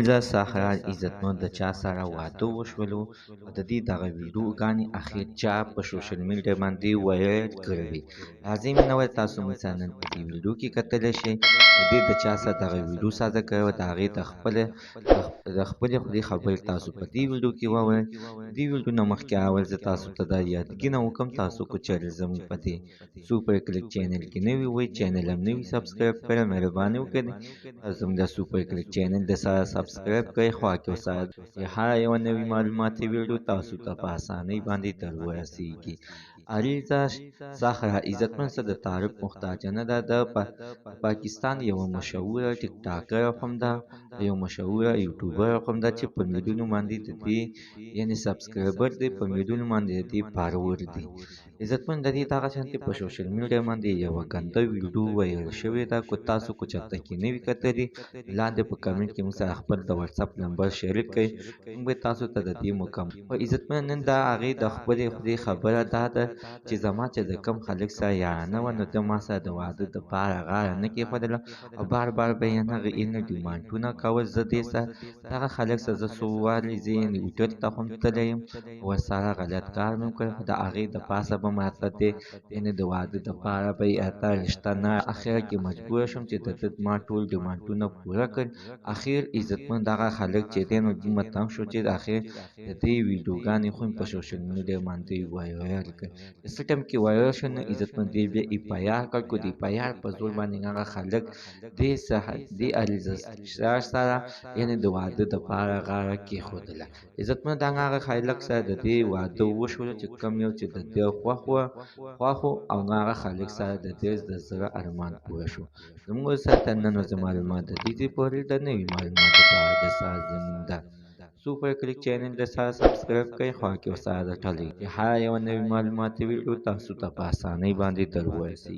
عریضه سهار عزتمند د چا سره واده وشولو او د دې دغه ویډیوګانې اخر چا په سوشل میډیا باندې وایرل کړې وي. راځئ مینوال تاسو مثلا نن په دې ویډیو کې کتلی شئ د دې د چا سره دغه ویډیو سازه کړې وه د هغې د خپلې خولې خبرې تاسو په دې ویډیو کې وویل. د دې ویډیو نه مخکې اول زه تاسو ته دا یادګینه وکړم تاسو که چېرې زموږ په دې سوپر کلیک چینل کې نوي وئ چینل هم نه وي سبسکرایب کړی مهرباني وکړئ زموږ د سوپر کلیک چینل د سره سبسکرایب کړئ خوا کې ورسره د هر یوه نوي معلوماتي ویډیو تاسو ته په اسانۍ باندې در ورسیږي. عریضه صخره عزتمند څه د تعریف محتاجه نه ده. د پاکستان یوه مشهوره ټیک ټاکر هم ده یو مشهوره یوټیوبر هم ده چې په میلیونو باندې د دې یعنې سبسکرایبر دی په میلیونو باندې د دې فالوور دی. عزتمند د دې دغه شانتې په سوشل میډیا باندې یوه ګنده ویډیو وایرل شوې ده که تاسو که چېرته کې نه وي کتلي لاندې په کمنټ کې موږ سره خپل د واتساپ نمبر شریک کړئ موږ به تاسو ته د دې مکمل خو عزتمند نن د هغې د خپلې خولې خبره دا ده چې زما چې د کوم خلک سره یارانه وه نو ده ما سره د واده دپاره غاړه نه کېښودله او بار بار به یې هغه اینه ډیمانډونه کول. زه دې سره دغه خلک سره زه څو وارې زه یعنې هوټل ته هم تللی یم ورسره غلط کار مې وکړی خو د هغې د پاسه به ماته دې یعنې د واده دپاره به یې اته رشته نه اخره کې مجبوره شوم چې د ده ما ټول ډیمانډونه پوره کړل. اخر عزتمند دغه خلک چې دی نو دومره تنګ شو چې د اخر د دې ویډیوګانې خو مې په سوشل میډیا باندې وایرل کړ. د څه ټایم کې وایرل شو نو عزتمند دې بیا اف آی آر کړ که د اف آی آر په زور باندې هغه خلک دې عریضه سره یعنې د واده دپاره غاړه کېښودله. عزتمند هغه خلک سره د دې واده وشوله چې کوم یو چې د ده خوښ وو او هغه خلک سره د دې د زړه ارمان پوره شو. زموږ سره تر نن ورځې معلومات د دې پورې د نوي معلوماتو لپاره د سره زموږ د سوپر کلیک چینل د سره سبسکرایب کړئ خوا کې ورسره د ټلۍ چې هر یوه نوي معلوماتي ویډیو تاسو ته په اسانۍ باندې در ورسیږي.